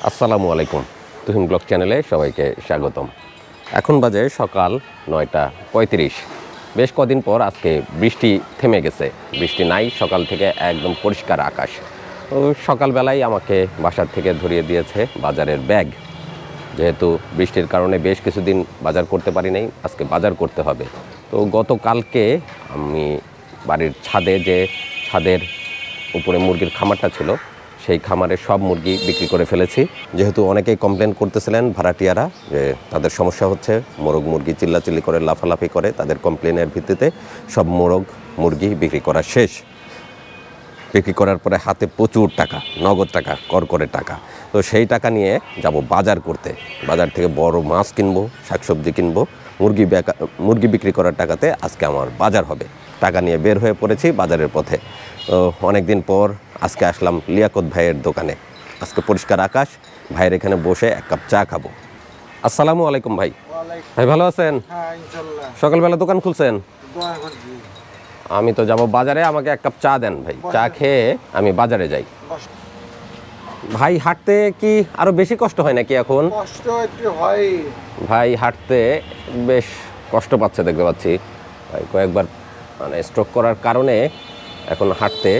আসসালামু আলাইকুম, তুহিন ব্লগ চ্যানেলে সবাইকে স্বাগতম। এখন বাজে সকাল 9:35। বেশ কদিন পর আজকে বৃষ্টি থেমে গেছে, বৃষ্টি নাই, সকাল থেকে একদম পরিষ্কার আকাশ। তো সকালবেলায় আমাকে বাসার থেকে ধরিয়ে দিয়েছে বাজারের ব্যাগ। যেহেতু বৃষ্টির কারণে বেশ কিছুদিন বাজার করতে পারি নাই, আজকে বাজার করতে হবে। তো গতকালকে আমি বাড়ির ছাদের উপরে মুরগির খামারটা ছিল, সেই খামারের সব মুরগি বিক্রি করে ফেলেছি। যেহেতু অনেকেই কমপ্লেন করতেছিলেন ভাড়াটিয়ারা যে তাদের সমস্যা হচ্ছে, মোরগ মুরগি চিল্লাচিল্লি করে লাফালাফি করে, তাদের কমপ্লেনের ভিত্তিতে সব মোরগ মুরগি বিক্রি করা শেষ। বিক্রি করার পরে হাতে প্রচুর টাকা, নগদ টাকা, করকরে টাকা। তো সেই টাকা নিয়ে যাব বাজার করতে। বাজার থেকে বড় মাছ কিনবো, শাকসবজি কিনবো, মুরগি বিক্রি করার টাকাতে আজকে আমার বাজার হবে। টাকা নিয়ে বের হয়ে পড়েছি বাজারের পথে। তো অনেক দিন পর আজকে আসলাম লিয়াকত ভাইয়ের দোকানে। আজকে পরিষ্কার আকাশ, ভাইয়ের এখানে বসে এক কাপ চা খাবো। আসসালামু আলাইকুম ভাই। ভাই ভালো আছেন? সকালবেলা দোকান খুলছেন? আমি তো যাব বাজারে, আমাকে এক কাপ চা দেন ভাই। চা খেয়ে আমি বাজারে যাই। ভাই হাঁটতে কি আরো বেশি কষ্ট হয় নাকি এখন? কষ্ট একটু হয় ভাই হাঁটতে বেশ কষ্ট পাচ্ছে, দেখতে পাচ্ছি। ভাই কয়েকবার মানে স্ট্রোক করার কারণে এখন হাঁটতে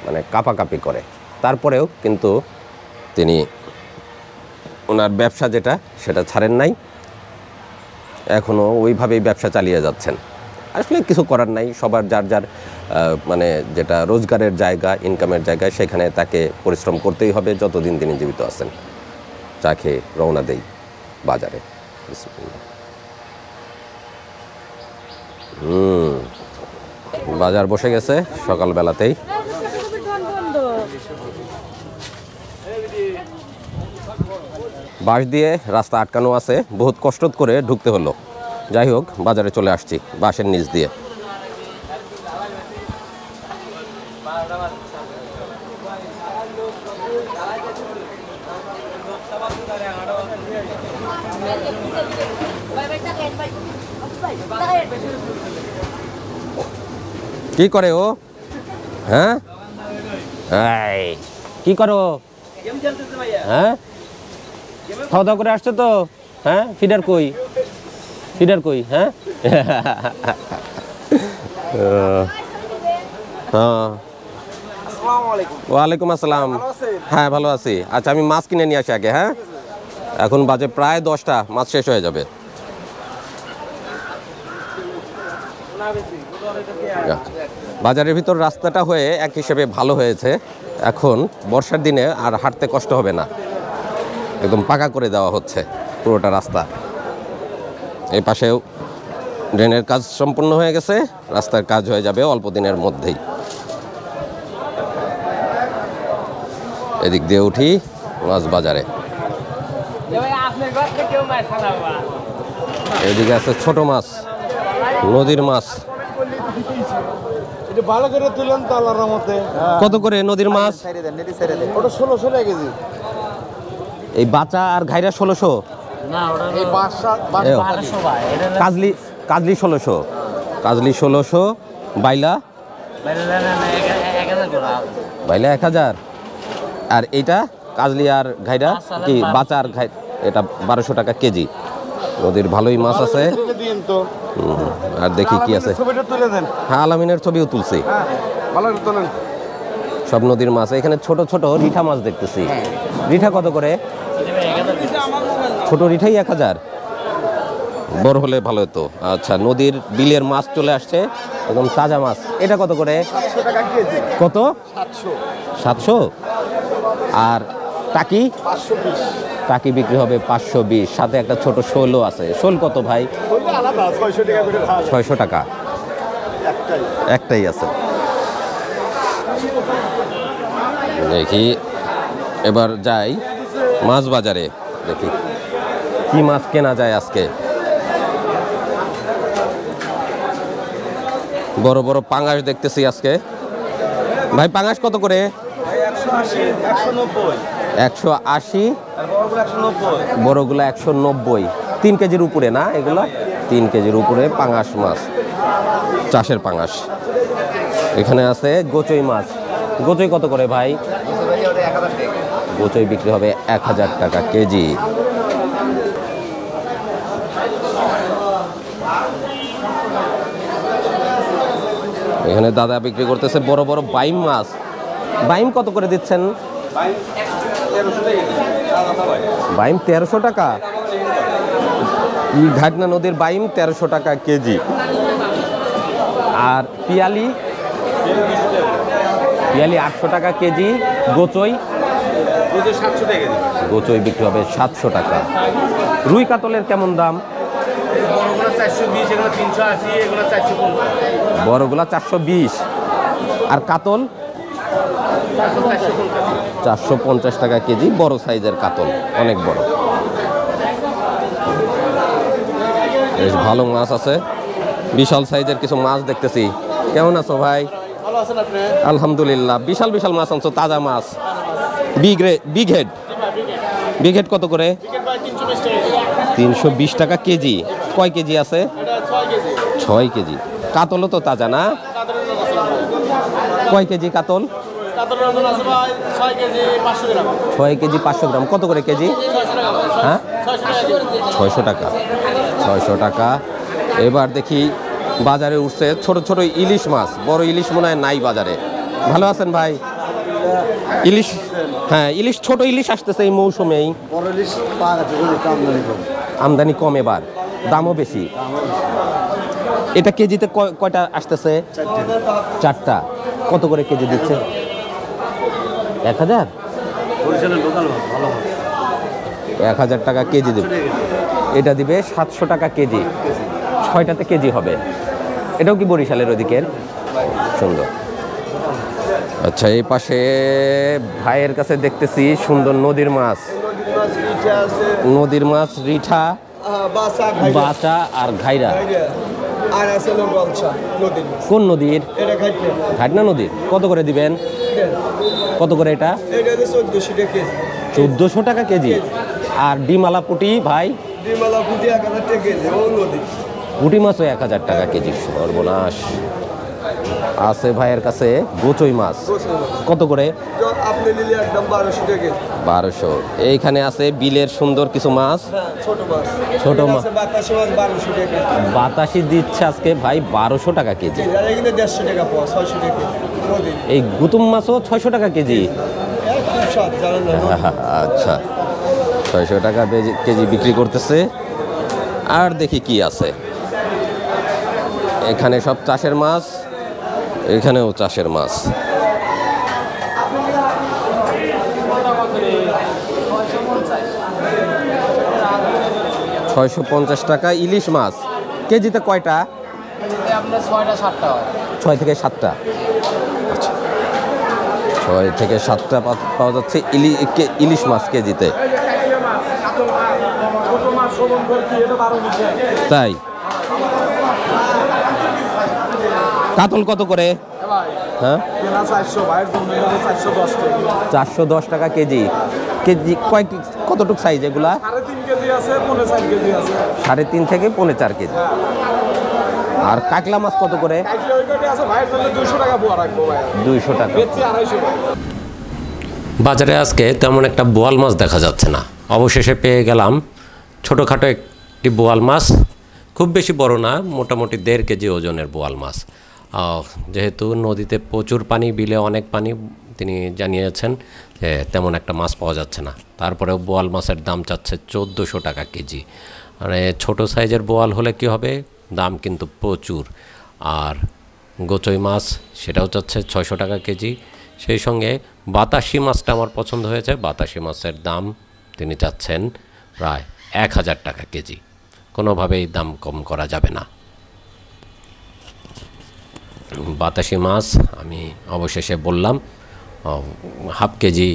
মানে কাঁপাকাঁপি করে। তারপরেও কিন্তু তিনি ওনার ব্যবসা সেটা ছাড়েন নাই, এখনও ওইভাবেই ব্যবসা চালিয়ে যাচ্ছেন। আসলে কিছু করার নাই, সবার যার যার মানে যেটা রোজগারের জায়গা, ইনকামের জায়গায়, সেখানে তাকে পরিশ্রম করতেই হবে যতদিন তিনি জীবিত আছেন। চা খেয়ে রওনা দেই বাজারে। বাজার বসে গেছে সকালবেলাতেই। বাঁশ দিয়ে রাস্তা আটকানো আছে, বহুত কষ্ট করে ঢুকতে হলো। যাই হোক, বাজারে চলে আসছি বাঁশের নিচ দিয়ে। কি করে ও? হ্যাঁ, কি করো? হ্যাঁ, খাওয়া দাওয়া করে আসছো তো? হ্যাঁ, ফিডার কই? হ্যাঁ ওয়ালাইকুম আসসালাম। হ্যাঁ ভালো আছি। আচ্ছা, আমি মাছ কিনে নিয়ে আসি আগে। হ্যাঁ, এখন বাজে প্রায় 10টা, মাছ শেষ হয়ে যাবে। বাজারের ভিতর রাস্তাটা হয়ে এক হিসেবে ভালো হয়েছে। এখন বর্ষার দিনে আর হাঁটতে কষ্ট হবে না, একদম পাকা করে দেওয়া হচ্ছে পুরোটা রাস্তা। এই পাশেও ড্রেনের কাজ সম্পূর্ণ হয়ে গেছে, রাস্তার কাজ হয়ে যাবে অল্প দিনের মধ্যেই। এদিক দিয়ে উঠি মাছ বাজারে। এদিকে আছে ছোট মাছ, নদীর মাছ। ভালো করে তুলেন তো আল্লাহর রহমতে। কত করে নদীর মাছ? ওটা 1600 টাকা কেজি। এই বাচা আর ঘাইরা 1600। কাজলি 1600, কাজলি 1600, বাইলা 1000। আর এইটা কাজলি আর ঘাইরা কি বাচা আর ঘাই, এটা 1200 টাকা কেজি। নদীর ভালোই মাছ আছে। আর দেখি কি আছে। হ্যাঁ, আলামিনের ছবিও তুলছি। সব নদীর মাছ। এখানে ছোট ছোট রিঠা মাছ দেখতেছি। রিঠা কত করে? ছোট রিঠাই 1000। বড় হলে ভালো হতো। আচ্ছা, নদীর বিলের মাছ চলে আসছে, একদম তাজা মাছ। এটা কত করে? কত? 700। আর টাকি? টাকি বিক্রি হবে 520। সাথে একটা ছোট শোলও আছে। শোল কত ভাই? 600 টাকা। একটাই আছে। দেখি এবার যাই মাছ বাজারে, দেখি কি মাছ কেনা যায় আজকে। বড় বড় পাঙাশ দেখতেছি আজকে। ভাই পাঙাশ কত করে? 180। বড়গুলো 190। 3 কেজির উপরে না এগুলো? 3 কেজির উপরে পাঙাশ মাছ, চাষের পাঙাশ। এখানে আছে গোচই মাছ। গোচই কত করে ভাই? গোচই বিক্রি হবে 1000 টাকা কেজি। এখানে দাদা বিক্রি করতেছে বড় বড় বাইম মাছ। বাইম কত করে দিচ্ছেন? বাইম 1300 টাকা। ঘাটনা নদীর বাইম 1300 টাকা কেজি। আর পিয়ালি 800 টাকা কেজি। গোচই গোচই বিক্রি হবে 700 টাকা। রুই কাতলের কেমন দাম? বড়গুলা 420 আর কাতল 450 টাকা কেজি। বড় সাইজের কাতল, অনেক বড়। বেশ ভালো মাছ আছে, বিশাল সাইজের কিছু মাছ দেখতেছি। কেমন আছো ভাই? ভালো আছেন আপনি? আলহামদুলিল্লাহ। বিশাল বিশাল মাছ আনছো, তাজা মাছ। বিগ হেড কত করে? 320 টাকা কেজি। কয় কেজি আছে? 6 কেজি। কাতলও তো তাজা না? কয় কেজি কাতল? 6 কেজি 500 গ্রাম। কত করে কেজি? হ্যাঁ, 600 টাকা। 600 টাকা। এবার দেখি বাজারে উঠছে ছোট ছোট ইলিশ মাছ। বড় ইলিশ মনে হয় নাই বাজারে। ভালো আছেন ভাই? ইলিশ, হ্যাঁ ইলিশ, ছোট ইলিশ আসতেছে এই মৌসুমেই। আমদানি কম, এবার দামও বেশি। এটা কেজিতে কয়টা আসতেছে? 4টা। কত করে কেজি দিচ্ছে? 1000। 1000 টাকা কেজি দেবে। এটা দিবে 700 টাকা কেজি। 6টাতে কেজি হবে। এটাও কি বরিশালের ওদিকের? সুন্দর। আচ্ছা, এই পাশে ভাইয়ের কাছে দেখতেছি সুন্দর নদীর মাছ। নদীর মাছ রিঠা, বাচা আর ঘাইরা। কোন নদীর? ঘাটনা নদীর। কত করে দিবেন? কত করে এটা? 1400 টাকা কেজি। আর ডিমালা পুটি ভাই? পুটি মাছও 1000 টাকা কেজি। সর্বনাশ। আছে ভাইয়ের কাছে গোচই মাছ। কত করে? 1200। এইখানে আছে বিলের সুন্দর কিছু মাছ। ছোট মাছ বাতাসি দিচ্ছে আজকে ভাই 1200 টাকা কেজি। এই গুতুম মাছও 600 টাকা কেজি। আচ্ছা, 600 টাকা কেজি বিক্রি করতেছে। আর দেখি কি আছে। এখানে সব চাষের মাছ, এখানেও চাষের মাছ। 650 টাকা ইলিশ মাছ। কেজিতে কয়টা? 6 থেকে 7টা। আচ্ছা, 6 থেকে 7টা পাওয়া যাচ্ছে ইলিশ মাছ কেজিতে। তাই? কাতল কত করে? হ্যাঁ, 410 টাকা কেজি। কেজি কতটুক সাইজ এগুলা? 3.5 থেকে 4.5 কেজি। আর কাকলা মাছ কত করে? 200 টাকা। বাজারে আজকে তেমন একটা বোয়াল মাছ দেখা যাচ্ছে না। অবশেষে পেয়ে গেলাম ছোটোখাটো একটি বোয়াল মাছ। খুব বেশি বড় না, মোটামুটি 1.5 কেজি ওজনের বোয়াল মাছ। যেহেতু নদীতে প্রচুর পানি, বিলে অনেক পানি, তিনি জানিয়েছেন যে তেমন একটা মাছ পাওয়া যাচ্ছে না। তারপরেও বোয়াল মাছের দাম চাচ্ছে 1400 টাকা কেজি। মানে ছোটো সাইজের বোয়াল হলে কি হবে, দাম কিন্তু প্রচুর। আর গোচই মাছ সেটাও চাচ্ছে 600 টাকা কেজি। সেই সঙ্গে বাতাসি মাছটা আমার পছন্দ হয়েছে। বাতাসি মাছের দাম তিনি চাচ্ছেন প্রায় 1000 টাকা কেজি। কোনোভাবেই দাম কম করা যাবে না। বাতাসি মাছ আমি অবশেষে বললাম হাফ কেজি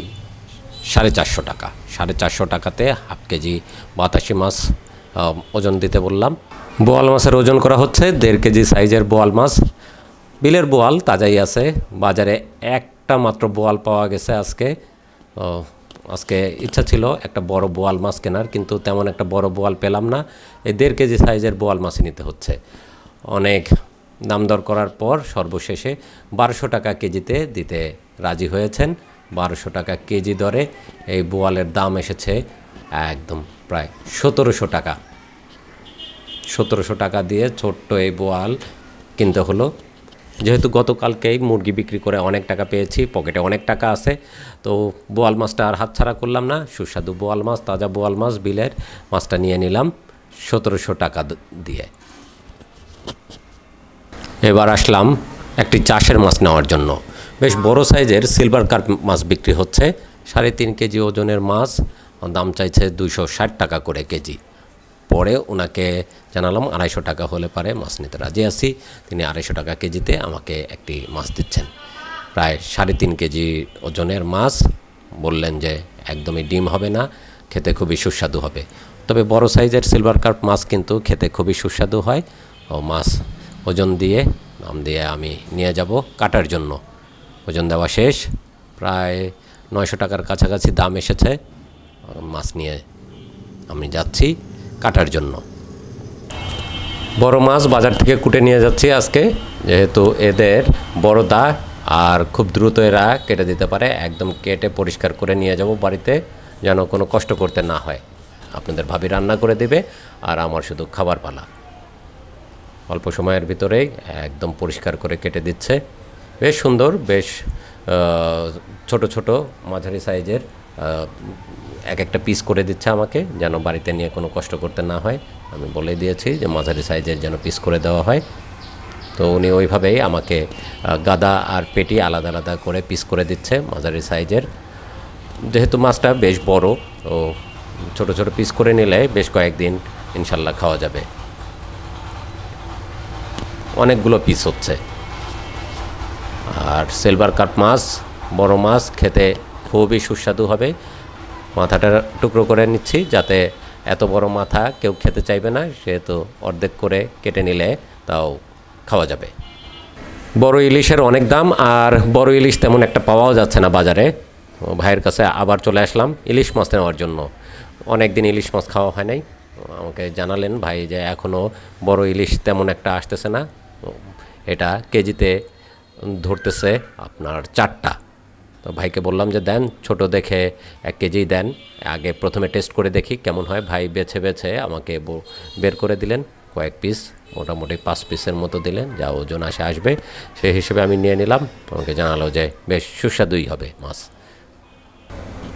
450 টাকা। 450 টাকাতে হাফ কেজি বাতাসি মাছ ওজন দিতে বললাম। বোয়াল মাছের ওজন করা হচ্ছে 1.5 কেজি সাইজের বোয়াল মাছ। বিলের বোয়াল তাজাই আছে। বাজারে একটা মাত্র বোয়াল পাওয়া গেছে আজকে। আজকে ইচ্ছা ছিল একটা বড় বোয়াল মাছ কেনার, কিন্তু তেমন একটা বড় বোয়াল পেলাম না। এই 1.5 কেজি সাইজের বোয়াল মাছই নিতে হচ্ছে। অনেক দাম দর করার পর সর্বশেষে 1200 টাকা কেজিতে দিতে রাজি হয়েছেন 1200 টাকা কেজি দরে এই বোয়ালের দাম এসেছে একদম প্রায় 1700 টাকা। 1700 টাকা দিয়ে ছোট্ট এই বোয়াল কিনতে হলো। যেহেতু গতকালকেই মুরগি বিক্রি করে অনেক টাকা পেয়েছি, পকেটে অনেক টাকা আছে, তো বোয়াল মাছটা আর হাতছাড়া করলাম না। সুস্বাদু বোয়াল মাছ, তাজা বোয়াল মাছ, বিলের মাছটা নিয়ে নিলাম 1700 টাকা দিয়ে। এবার আসলাম একটি চাষের মাছ নেওয়ার জন্য। বেশ বড় সাইজের সিলভার কার্প মাছ বিক্রি হচ্ছে, 3.5 কেজি ওজনের মাছ, দাম চাইছে 260 টাকা করে কেজি। পরে ওনাকে জানালাম 250 টাকা হলে পারে মাছ নিতে রাজি আছি। তিনি 250 টাকা কেজিতে আমাকে একটি মাছ দিচ্ছেন, প্রায় 3.5 কেজি ওজনের মাছ। বললেন যে একদমই ডিম হবে না, খেতে খুবই সুস্বাদু হবে। তবে বড় সাইজের সিলভার কার্প মাছ কিন্তু খেতে খুবই সুস্বাদু হয়। ও মাছ ওজন দিয়ে নাম দিয়ে আমি নিয়ে যাব কাটার জন্য। ওজন দেওয়া শেষ, প্রায় 900 টাকার কাছাকাছি দাম এসেছে। মাছ নিয়ে আমি যাচ্ছি কাটার জন্য। বড় মাছ বাজার থেকে কুটে নিয়ে যাচ্ছি আজকে, যেহেতু এদের বড় দা আর খুব দ্রুত এরা কেটে দিতে পারে। একদম কেটে পরিষ্কার করে নিয়ে যাব বাড়িতে, যেন কোনো কষ্ট করতে না হয়। আপনাদের ভাবি রান্না করে দিবে আর আমার শুধু খাবার পালা। অল্প সময়ের ভিতরেই একদম পরিষ্কার করে কেটে দিচ্ছে। বেশ সুন্দর, বেশ ছোট ছোট মাঝারি সাইজের এক একটা পিস করে দিচ্ছে আমাকে, যেন বাড়িতে নিয়ে কোনো কষ্ট করতে না হয়। আমি বলে দিয়েছি যে মাঝারি সাইজের যেন পিস করে দেওয়া হয়। তো উনি ওইভাবেই আমাকে গাদা আর পেটি আলাদা আলাদা করে পিস করে দিচ্ছে মাঝারি সাইজের। যেহেতু মাছটা বেশ বড়, তো ছোট ছোট পিস করে নিলে বেশ কয়েকদিন ইনশাল্লাহ খাওয়া যাবে। অনেকগুলো পিস হচ্ছে। আর সিলভার কার্প মাছ, বড় মাছ, খেতে খুবই সুস্বাদু হবে। মাথাটা টুকরো করে নিচ্ছি, যাতে এত বড় মাথা কেউ খেতে চাইবে না, সেহেতু অর্ধেক করে কেটে নিলে তাও খাওয়া যাবে। বড় ইলিশের অনেক দাম, আর বড় ইলিশ তেমন একটা পাওয়াও যাচ্ছে না বাজারে। ভাইয়ের কাছে আবার চলে আসলাম ইলিশ মাছ নেওয়ার জন্য। অনেক দিন ইলিশ মাছ খাওয়া হয় নাই। আমাকে জানালেন ভাই যে এখনও বড় ইলিশ তেমন একটা আসতেছে না, এটা কেজিতে ধরতেছে আপনার 4টা। তো ভাইকে বললাম যে দেন, ছোট দেখে 1 কেজি দেন, আগে প্রথমে টেস্ট করে দেখি কেমন হয়। ভাই বেছে বেছে আমাকে বের করে দিলেন কয়েক পিস, মোটামুটি 5 পিসের মতো দিলেন, যা ওজন আসবে সেই হিসেবে আমি নিয়ে নিলাম। আমাকে জানালো যে বেশ সুস্বাদুই হবে মাছ।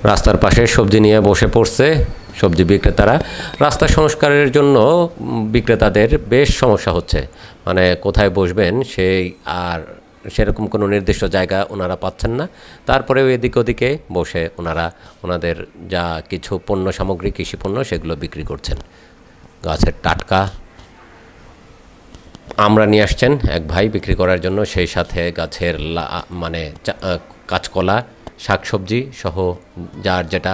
রাস্তার পাশে সবজি নিয়ে বসে পড়ছে সবজি বিক্রেতারা। রাস্তা সংস্কারের জন্য বিক্রেতাদের বেশ সমস্যা হচ্ছে, মানে কোথায় বসবেন সেই আর সেরকম কোনো নির্দিষ্ট জায়গা ওনারা পাচ্ছেন না। তারপরেও এদিক ওদিকে বসে ওনারা ওনাদের যা কিছু পণ্য সামগ্রী, কৃষি পণ্য, সেগুলো বিক্রি করছেন। গাছের টাটকা আমরা নিয়ে আসছেন এক ভাই বিক্রি করার জন্য, সেই সাথে গাছের মানে কাঁচকলা, শাকসবজি সহ যার যেটা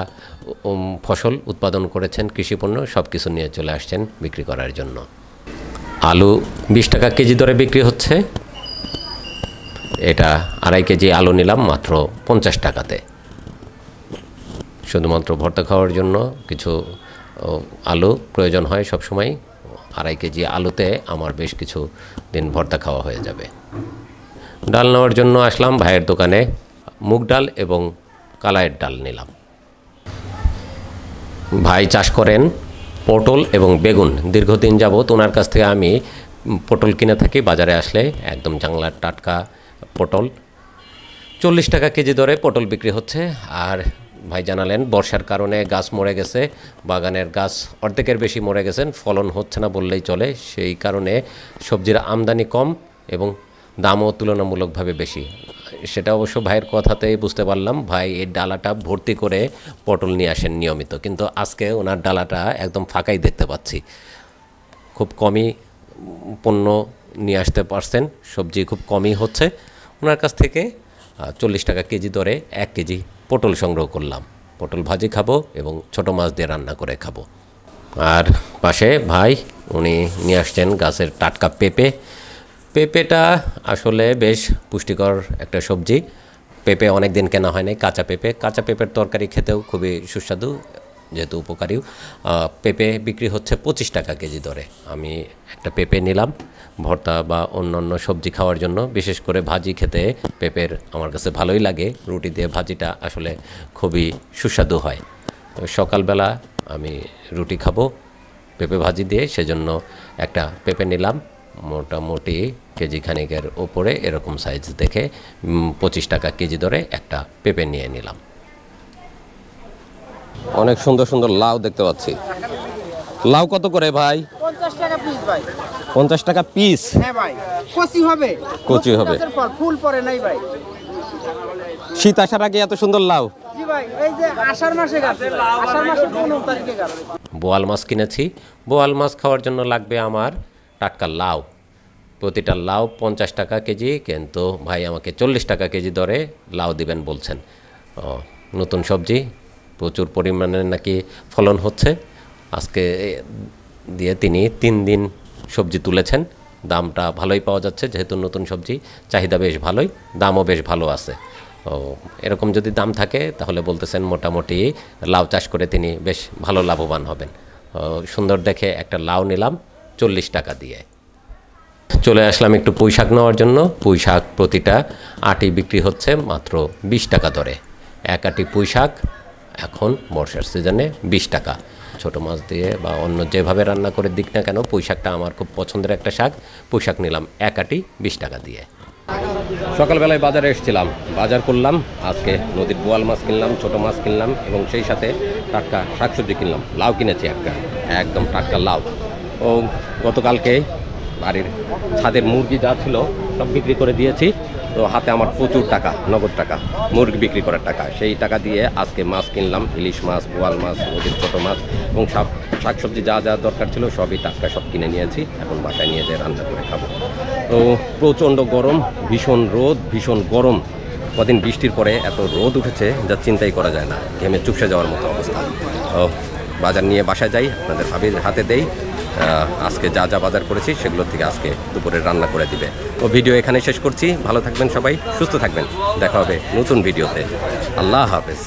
ফসল উৎপাদন করেছেন, কৃষিপণ্য, সব কিছু নিয়ে চলে আসছেন বিক্রি করার জন্য। আলু 20 টাকা কেজি দরে বিক্রি হচ্ছে। এটা 2.5 কেজি আলু নিলাম মাত্র 50 টাকাতে। শুধুমাত্র ভর্তা খাওয়ার জন্য কিছু আলু প্রয়োজন হয় সবসময়। 2.5 কেজি আলুতে আমার বেশ কিছু দিন ভর্তা খাওয়া হয়ে যাবে। ডাল নেওয়ার জন্য আসলাম ভাইয়ের দোকানে। মুগ ডাল এবং কালাইয়ের ডাল নিলাম। ভাই চাষ করেন পটল এবং বেগুন। দীর্ঘদিন যাবত ওনার কাছ থেকে আমি পটল কিনে থাকি। বাজারে আসলে একদম জাংলার টাটকা পটল 40 টাকা কেজি দরে পটল বিক্রি হচ্ছে। আর ভাই জানালেন বর্ষার কারণে গাছ মরে গেছে, বাগানের গাছ অর্ধেকের বেশি মরে গেছেন, ফলন হচ্ছে না বললেই চলে। সেই কারণে সবজির আমদানি কম এবং দামও তুলনামূলকভাবে বেশি। সেটা অবশ্য ভাইয়ের কথাতেই বুঝতে পারলাম। ভাই এই ডালাটা ভর্তি করে পটল নিয়ে আসেন নিয়মিত, কিন্তু আজকে ওনার ডালাটা একদম ফাঁকাই দেখতে পাচ্ছি। খুব কমই পণ্য নিয়ে আসতে পারছেন, সবজি খুব কমই হচ্ছে। ওনার কাছ থেকে 40 টাকা কেজি দরে 1 কেজি পটল সংগ্রহ করলাম। পটল ভাজি খাবো এবং ছোট মাছ দিয়ে রান্না করে খাবো। আর পাশে ভাই উনি নিয়ে আসছেন গাছের টাটকা পেঁপে। পেঁপেটা আসলে বেশ পুষ্টিকর একটা সবজি। পেঁপে অনেক দিন কেনা হয় নাই, কাঁচা পেঁপে। কাঁচা পেঁপের তরকারি খেতেও খুবই সুস্বাদু যেহেতু উপকারীও। পেঁপে বিক্রি হচ্ছে 25 টাকা কেজি দরে। আমি একটা পেঁপে নিলাম ভর্তা বা অন্যান্য সবজি খাওয়ার জন্য। বিশেষ করে ভাজি খেতে পেঁপের আমার কাছে ভালোই লাগে, রুটি দিয়ে ভাজিটা আসলে খুবই সুস্বাদু হয়। তো সকালবেলা আমি রুটি খাবো পেঁপে ভাজি দিয়ে, সেজন্য একটা পেঁপে নিলাম মোটামুটি কেজি খানিকের ওপরে এরকম সাইজ দেখে 25 টাকা কেজি দরে একটা পেঁপে নিয়ে নিলাম। অনেক সুন্দর সুন্দর লাউ দেখতে পাচ্ছি। লাউ কত করে ভাই? 50 টাকা পিস ভাই। 50 টাকা পিস? হ্যাঁ ভাই, কচি হবে। কচি হবে, ফুল পরে নাই ভাই। শীত আসার আগে এত সুন্দর লাউ? জি ভাই, এই যে আষাঢ় মাসে গাছে, আষাঢ় মাসের 15 তারিখে গাছে। বোয়াল মাছ কিনেছি। বোয়াল মাছ খাওয়ার জন্য লাগবে আমার টাটকা লাউ। প্রতিটা লাউ 50 টাকা কেজি, কিন্তু ভাই আমাকে 40 টাকা কেজি দরে লাউ দিবেন বলছেন। নতুন সবজি, প্রচুর পরিমাণে নাকি ফলন হচ্ছে। আজকে দিয়ে তিনি 3 দিন সবজি তুলেছেন। দামটা ভালোই পাওয়া যাচ্ছে, যেহেতু নতুন সবজি চাহিদা বেশ ভালোই, দামও বেশ ভালো আছে। এরকম যদি দাম থাকে তাহলে বলতেছেন মোটামুটি লাউ চাষ করে তিনি বেশ ভালো লাভবান হবেন। সুন্দর দেখে একটা লাউ নিলাম 40 টাকা দিয়ে। চলে আসলাম একটু পুঁই শাক নেওয়ার জন্য। পুঁই শাক প্রতিটা আটি বিক্রি হচ্ছে মাত্র 20 টাকা দরে। এক আটি পুঁই শাক এখন বর্ষার সিজনে 20 টাকা। ছোটো মাছ দিয়ে বা অন্য যেভাবে রান্না করে দিক না কেন, পুঁই শাকটা আমার খুব পছন্দের একটা শাক। পুঁই শাক নিলাম এক আটি 20 টাকা দিয়ে। সকালবেলায় বাজারে এসেছিলাম, বাজার করলাম। আজকে নদীর বোয়াল মাছ কিনলাম, ছোটো মাছ কিনলাম এবং সেই সাথে টাটকা শাকসবজি কিনলাম। লাউ কিনেছি একটা, একদম টাটকা লাউ। ও গতকালকে বাড়ির ছাদের মুরগি যা ছিল সব বিক্রি করে দিয়েছি। তো হাতে আমার প্রচুর টাকা, নগদ টাকা, মুরগি বিক্রি করার টাকা। সেই টাকা দিয়ে আজকে মাছ কিনলাম, ইলিশ মাছ, বোয়াল মাছ, নদীর ছোটো মাছ এবং শাকসবজি যা যা দরকার ছিল সবই টাটকা সব কিনে নিয়েছি। এখন বাসায় নিয়ে যেয়ে রান্না করে খাবো। তো প্রচণ্ড গরম, ভীষণ রোদ, ভীষণ গরম। কদিন বৃষ্টির পরে এত রোদ উঠেছে যা চিন্তাই করা যায় না, ঘেমে চুপসে যাওয়ার মতো অবস্থা। তো বাজার নিয়ে বাসায় যাই, আপনাদের ভাবির হাতে দেই। আজকে যা যা বাজার করেছি সেগুলোর থেকে আজকে দুপুরে রান্না করে দিবে। তো ভিডিও এখানে শেষ করছি। ভালো থাকবেন সবাই, সুস্থ থাকবেন। দেখা হবে নতুন ভিডিওতে। আল্লাহ হাফেজ।